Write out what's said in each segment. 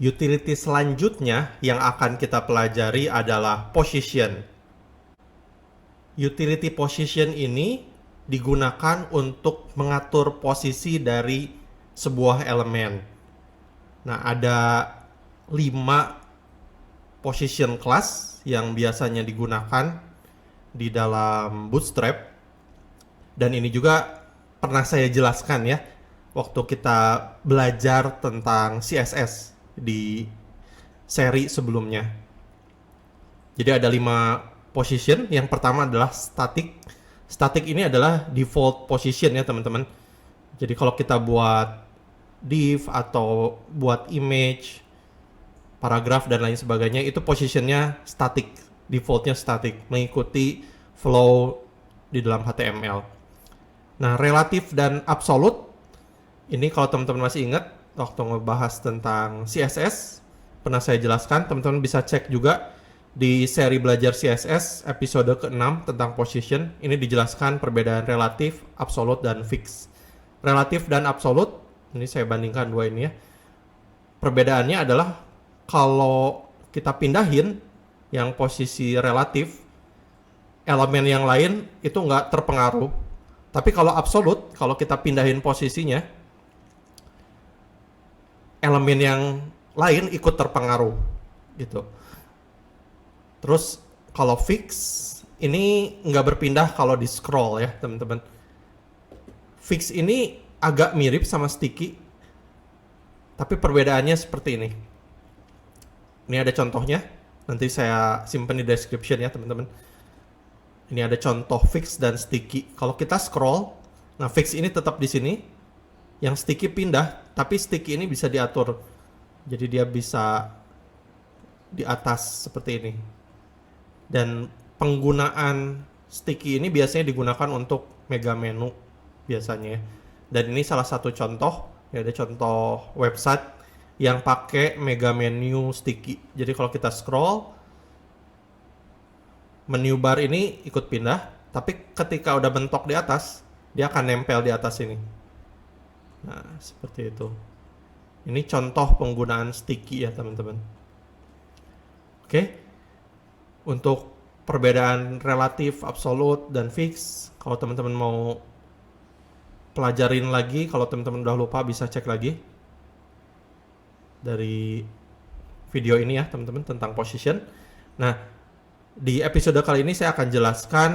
Utility selanjutnya yang akan kita pelajari adalah position. Utility position ini digunakan untuk mengatur posisi dari sebuah elemen. Nah, ada 5 position class yang biasanya digunakan di dalam Bootstrap. Dan ini juga pernah saya jelaskan ya waktu kita belajar tentang CSS di seri sebelumnya. Jadi ada 5 position. Yang pertama adalah static. Static ini adalah default position ya teman-teman. Jadi kalau kita buat div atau buat image, paragraf dan lain sebagainya, itu positionnya static, defaultnya static, mengikuti flow di dalam HTML. Nah, relatif dan absolute, ini kalau teman-teman masih ingat, waktu ngebahas tentang CSS, pernah saya jelaskan, teman-teman bisa cek juga di seri belajar CSS episode ke-6 tentang position. Ini dijelaskan perbedaan relatif, absolute, dan fix. Relatif dan absolute, ini saya bandingkan dua ini ya. Perbedaannya adalah kalau kita pindahin yang posisi relatif, elemen yang lain itu nggak terpengaruh. Tapi kalau absolute, kalau kita pindahin posisinya, elemen yang lain ikut terpengaruh gitu. Terus kalau fix, ini nggak berpindah kalau di scroll ya teman-teman. Fix ini agak mirip sama sticky, tapi perbedaannya seperti ini. Ini ada contohnya, nanti saya simpan di description ya teman-teman. Ini ada contoh fix dan sticky. Kalau kita scroll, nah fix ini tetap di sini, yang sticky pindah, tapi sticky ini bisa diatur. Jadi dia bisa di atas seperti ini. Dan penggunaan sticky ini biasanya digunakan untuk mega menu biasanya. Dan ini salah satu contoh, ya ada contoh website yang pakai mega menu sticky. Jadi kalau kita scroll, menu bar ini ikut pindah, tapi ketika udah mentok di atas, dia akan nempel di atas ini. Nah, seperti itu. Ini contoh penggunaan sticky ya teman-teman. Oke. Untuk perbedaan relatif, absolute, dan fix, kalau teman-teman mau pelajarin lagi, kalau teman-teman udah lupa bisa cek lagi dari video ini ya teman-teman tentang position. Nah, di episode kali ini saya akan jelaskan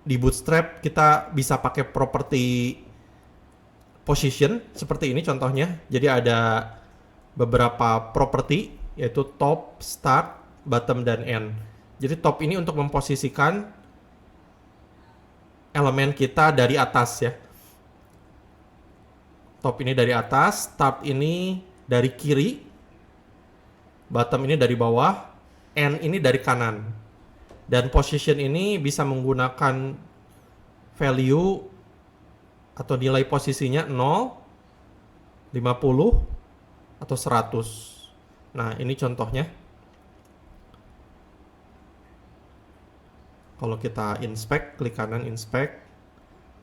di Bootstrap kita bisa pakai properti position seperti ini contohnya. Jadi ada beberapa properti yaitu top, start, bottom, dan end. Jadi top ini untuk memposisikan elemen kita dari atas ya. Top ini dari atas, start ini dari kiri, bottom ini dari bawah, end ini dari kanan. Dan position ini bisa menggunakan value atau nilai posisinya 0, 50, atau 100. Nah, ini contohnya. Kalau kita inspect, klik kanan inspect.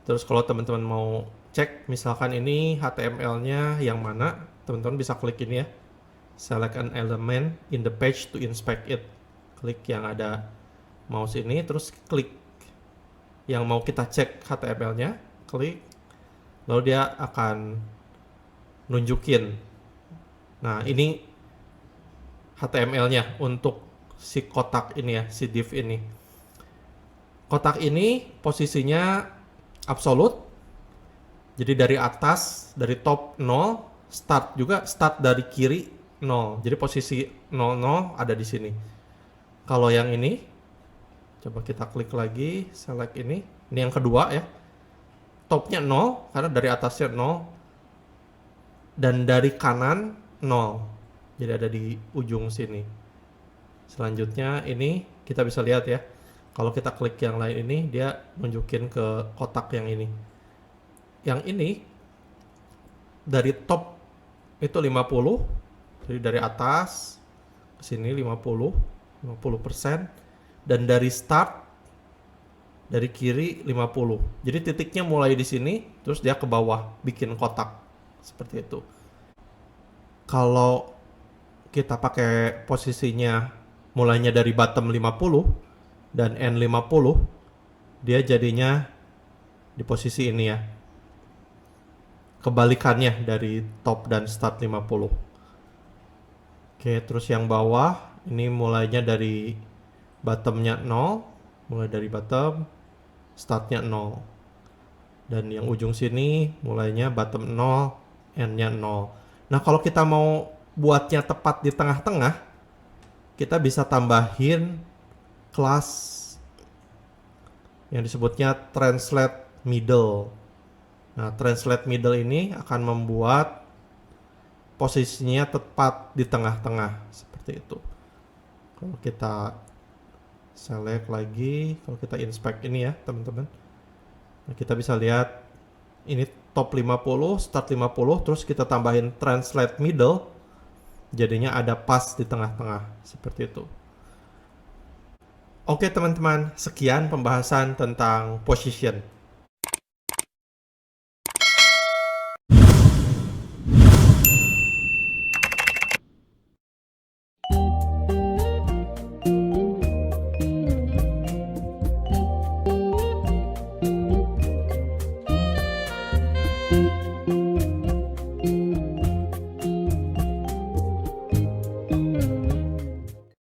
Terus kalau teman-teman mau cek, misalkan ini HTML-nya yang mana, teman-teman bisa klik ini ya. Select an element in the page to inspect it. Klik yang ada mouse ini, terus klik yang mau kita cek HTML-nya, klik. Lalu dia akan nunjukin. Nah, ini HTML-nya untuk si kotak ini ya, si div ini. Kotak ini posisinya absolute. Jadi dari atas, dari top 0, start juga, start dari kiri 0. Jadi posisi 00 ada di sini. Kalau yang ini, coba kita klik lagi, select ini. Ini yang kedua ya. Topnya 0, karena dari atasnya 0. Dan dari kanan 0. Jadi ada di ujung sini. Selanjutnya ini kita bisa lihat ya. Kalau kita klik yang lain ini, dia nunjukin ke kotak yang ini. Yang ini, dari top itu 50. Jadi dari atas ke sini 50%. Dan dari start, dari kiri 50. Jadi titiknya mulai di sini, terus dia ke bawah, bikin kotak. Seperti itu. Kalau kita pakai posisinya mulainya dari bottom 50 dan end 50, dia jadinya di posisi ini ya. Kebalikannya dari top dan start 50. Oke, terus yang bawah ini mulainya dari bottomnya 0, mulai dari bottom, startnya 0. Dan yang ujung sini mulainya bottom 0, endnya 0. Nah, kalau kita mau buatnya tepat di tengah-tengah, kita bisa tambahin kelas yang disebutnya translate middle. Nah, translate middle ini akan membuat posisinya tepat di tengah-tengah seperti itu. Kalau kita select lagi, kalau kita inspect ini ya teman-teman, nah, kita bisa lihat ini top 50, start 50, terus kita tambahin translate middle, jadinya ada pas di tengah-tengah seperti itu. Oke teman-teman, sekian pembahasan tentang position.